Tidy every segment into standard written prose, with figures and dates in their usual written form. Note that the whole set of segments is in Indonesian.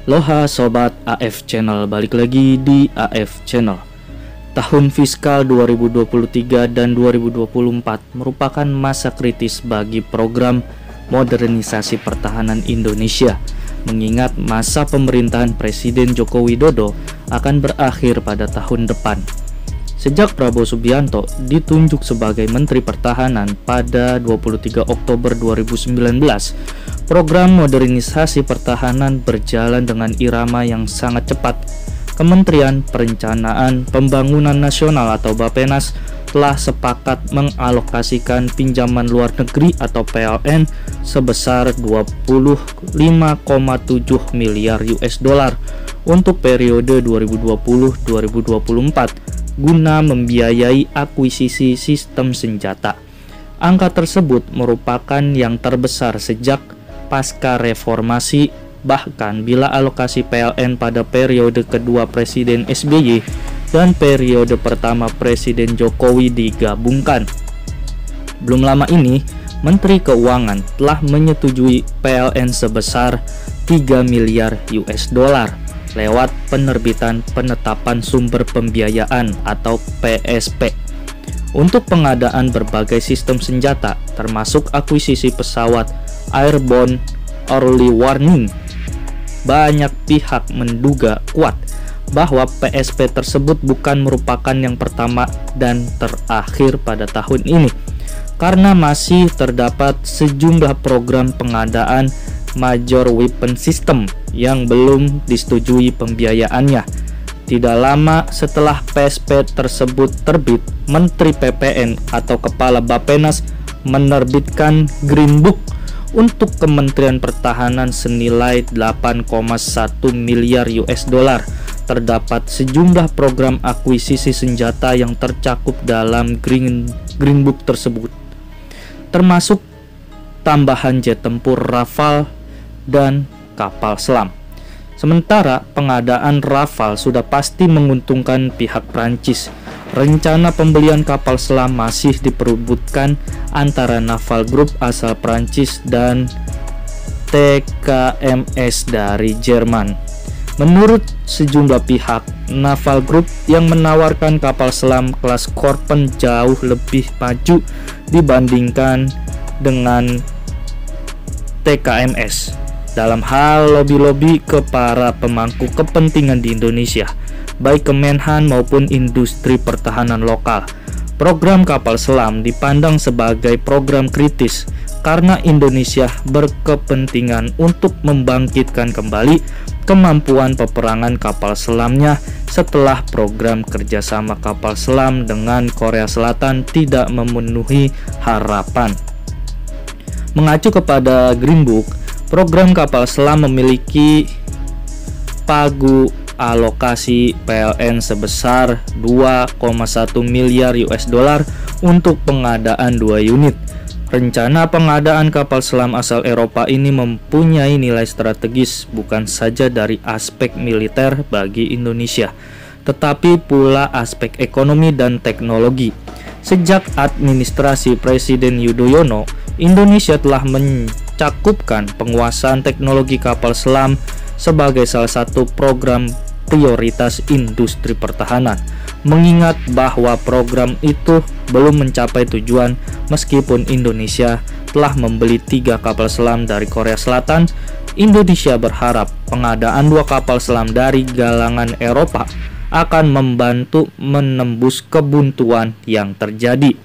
Loha Sobat AF Channel, balik lagi di AF Channel. Tahun fiskal 2023 dan 2024 merupakan masa kritis bagi program modernisasi pertahanan Indonesia, mengingat masa pemerintahan Presiden Joko Widodo akan berakhir pada tahun depan. Sejak Prabowo Subianto ditunjuk sebagai Menteri Pertahanan pada 23 Oktober 2019, program modernisasi pertahanan berjalan dengan irama yang sangat cepat. Kementerian Perencanaan Pembangunan Nasional atau Bappenas telah sepakat mengalokasikan pinjaman luar negeri atau PLN sebesar 25,7 miliar US dollar untuk periode 2020-2024 guna membiayai akuisisi sistem senjata. Angka tersebut merupakan yang terbesar sejak pasca reformasi, bahkan bila alokasi PLN pada periode kedua Presiden SBY dan periode pertama Presiden Jokowi digabungkan. Belum lama ini, Menteri Keuangan telah menyetujui PLN sebesar 3 miliar US dollar lewat penerbitan penetapan sumber pembiayaan atau PSP untuk pengadaan berbagai sistem senjata, termasuk akuisisi pesawat Airborne Early Warning. Banyak pihak menduga kuat bahwa PSP tersebut bukan merupakan yang pertama dan terakhir pada tahun ini, karena masih terdapat sejumlah program pengadaan Major Weapon System yang belum disetujui pembiayaannya. Tidak lama setelah PSP tersebut terbit, Menteri PPN atau Kepala Bappenas menerbitkan Green Book untuk Kementerian Pertahanan senilai 8,1 miliar US dollar. Terdapat sejumlah program akuisisi senjata yang tercakup dalam Green Book tersebut, termasuk tambahan jet tempur Rafale dan kapal selam. Sementara pengadaan Rafale sudah pasti menguntungkan pihak Prancis. Rencana pembelian kapal selam masih diperebutkan antara Naval Group asal Prancis dan TKMS dari Jerman. Menurut sejumlah pihak, Naval Group yang menawarkan kapal selam kelas Scorpion jauh lebih maju dibandingkan dengan TKMS dalam hal lobi-lobi ke para pemangku kepentingan di Indonesia, baik Kemenhan maupun industri pertahanan lokal. Program kapal selam dipandang sebagai program kritis karena Indonesia berkepentingan untuk membangkitkan kembali kemampuan peperangan kapal selamnya setelah program kerjasama kapal selam dengan Korea Selatan tidak memenuhi harapan. Mengacu kepada Green Book, program kapal selam memiliki pagu alokasi PLN sebesar 2,1 miliar US dollar untuk pengadaan 2 unit. Rencana pengadaan kapal selam asal Eropa ini mempunyai nilai strategis bukan saja dari aspek militer bagi Indonesia, tetapi pula aspek ekonomi dan teknologi. Sejak administrasi Presiden Yudhoyono, Indonesia telah mencakupkan penguasaan teknologi kapal selam sebagai salah satu program prioritas industri pertahanan. Mengingat bahwa program itu belum mencapai tujuan meskipun Indonesia telah membeli 3 kapal selam dari Korea Selatan, Indonesia berharap pengadaan 2 kapal selam dari galangan Eropa akan membantu menembus kebuntuan yang terjadi.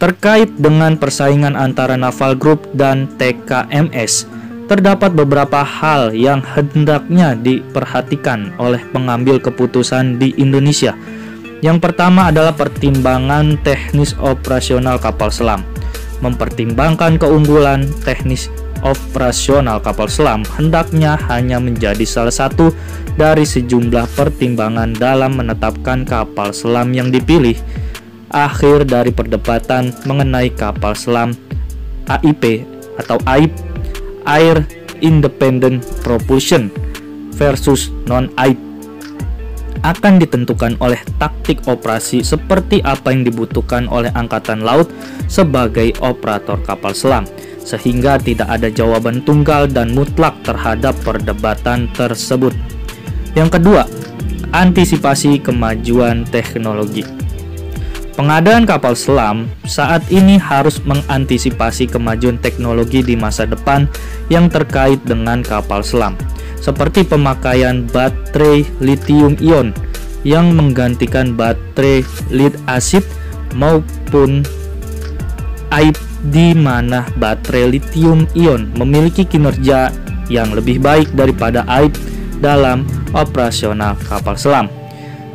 Terkait dengan persaingan antara Naval Group dan TKMS, terdapat beberapa hal yang hendaknya diperhatikan oleh pengambil keputusan di Indonesia. Yang pertama adalah pertimbangan teknis operasional kapal selam. Mempertimbangkan keunggulan teknis operasional kapal selam hendaknya hanya menjadi salah satu dari sejumlah pertimbangan dalam menetapkan kapal selam yang dipilih. Akhir dari perdebatan mengenai kapal selam AIP atau AIP, Air Independent Propulsion versus non-AIP, akan ditentukan oleh taktik operasi seperti apa yang dibutuhkan oleh Angkatan Laut sebagai operator kapal selam. sehingga tidak ada jawaban tunggal dan mutlak terhadap perdebatan tersebut. Yang kedua, antisipasi kemajuan teknologi. Pengadaan kapal selam saat ini harus mengantisipasi kemajuan teknologi di masa depan yang terkait dengan kapal selam, seperti pemakaian baterai lithium ion yang menggantikan baterai lead acid maupun air, di mana baterai lithium ion memiliki kinerja yang lebih baik daripada air dalam operasional kapal selam.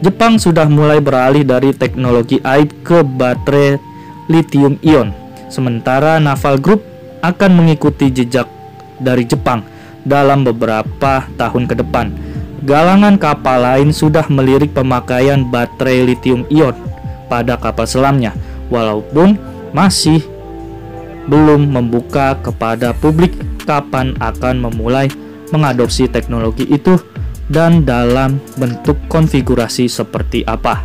Jepang sudah mulai beralih dari teknologi air ke baterai lithium ion, sementara Naval Group akan mengikuti jejak dari Jepang dalam beberapa tahun ke depan. Galangan kapal lain sudah melirik pemakaian baterai lithium ion pada kapal selamnya, walaupun masih belum membuka kepada publik kapan akan memulai mengadopsi teknologi itu dan dalam bentuk konfigurasi seperti apa.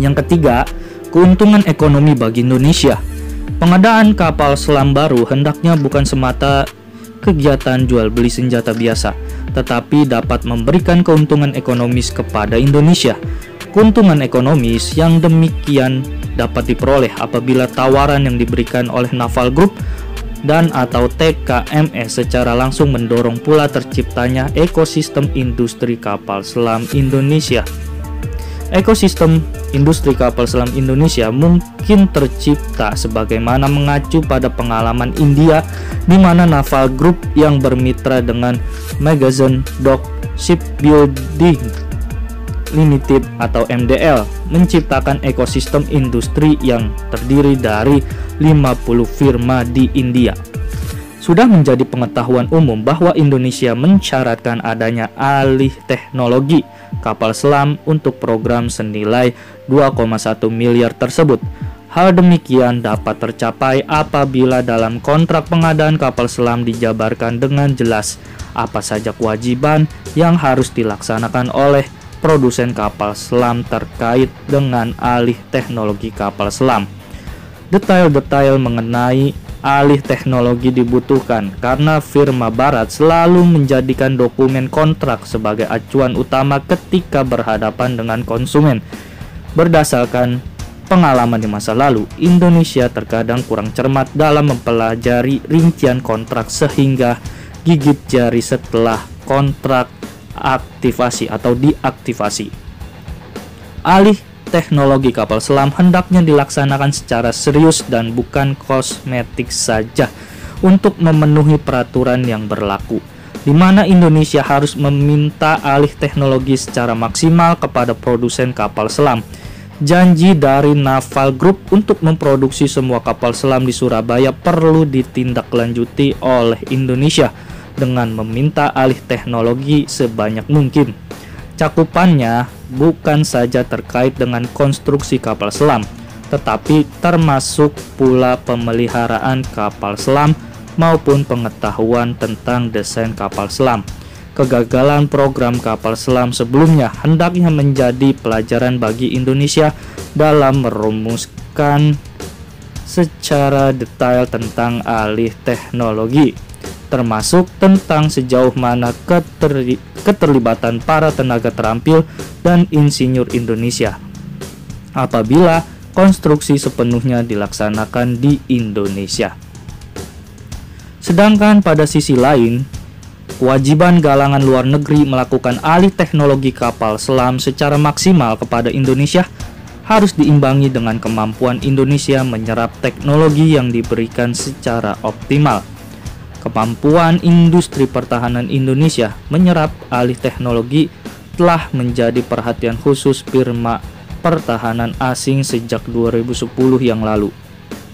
Yang ketiga, keuntungan ekonomi bagi Indonesia. Pengadaan kapal selam baru hendaknya bukan semata kegiatan jual beli senjata biasa, tetapi dapat memberikan keuntungan ekonomis kepada Indonesia. Keuntungan ekonomis yang demikian dapat diperoleh apabila tawaran yang diberikan oleh Naval Group dan atau TKMS secara langsung mendorong pula terciptanya ekosistem industri kapal selam Indonesia. Ekosistem industri kapal selam Indonesia mungkin tercipta sebagaimana mengacu pada pengalaman India, di mana Naval Group yang bermitra dengan Magazine Dock Shipbuilding Limited atau MDL menciptakan ekosistem industri yang terdiri dari 50 firma di India. Sudah menjadi pengetahuan umum bahwa Indonesia mensyaratkan adanya alih teknologi kapal selam untuk program senilai 2,1 miliar tersebut. Hal demikian dapat tercapai apabila dalam kontrak pengadaan kapal selam dijabarkan dengan jelas apa saja kewajiban yang harus dilaksanakan oleh produsen kapal selam terkait dengan alih teknologi kapal selam. Detail-detail mengenai alih teknologi dibutuhkan karena firma barat selalu menjadikan dokumen kontrak sebagai acuan utama ketika berhadapan dengan konsumen. Berdasarkan pengalaman di masa lalu, Indonesia terkadang kurang cermat dalam mempelajari rincian kontrak sehingga gigit jari setelah kontrak aktivasi atau diaktifasi. Alih teknologi kapal selam hendaknya dilaksanakan secara serius dan bukan kosmetik saja untuk memenuhi peraturan yang berlaku, di mana Indonesia harus meminta alih teknologi secara maksimal kepada produsen kapal selam. Janji dari Naval Group untuk memproduksi semua kapal selam di Surabaya perlu ditindaklanjuti oleh Indonesia dengan meminta alih teknologi sebanyak mungkin. Cakupannya bukan saja terkait dengan konstruksi kapal selam, tetapi termasuk pula pemeliharaan kapal selam maupun pengetahuan tentang desain kapal selam. Kegagalan program kapal selam sebelumnya hendaknya menjadi pelajaran bagi Indonesia dalam merumuskan secara detail tentang alih teknologi, termasuk tentang sejauh mana keterlibatan para tenaga terampil dan insinyur Indonesia apabila konstruksi sepenuhnya dilaksanakan di Indonesia. Sedangkan pada sisi lain, kewajiban galangan luar negeri melakukan alih teknologi kapal selam secara maksimal kepada Indonesia harus diimbangi dengan kemampuan Indonesia menyerap teknologi yang diberikan secara optimal. Kemampuan industri pertahanan Indonesia menyerap alih teknologi telah menjadi perhatian khusus firma pertahanan asing sejak 2010 yang lalu.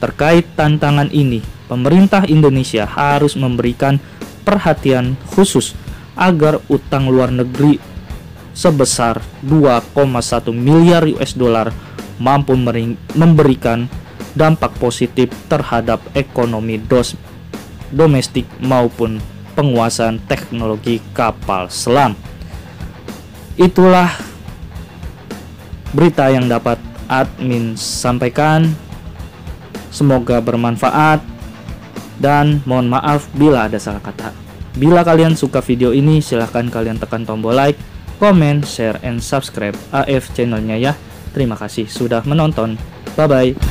Terkait tantangan ini, pemerintah Indonesia harus memberikan perhatian khusus agar utang luar negeri sebesar 2,1 miliar US dollar mampu memberikan dampak positif terhadap ekonomi domestik maupun penguasaan teknologi kapal selam. Itulah berita yang dapat admin sampaikan. Semoga bermanfaat. Dan mohon maaf bila ada salah kata. Bila kalian suka video ini, silahkan kalian tekan tombol like, comment, share, and subscribe AF channelnya ya. Terima kasih sudah menonton. Bye-bye.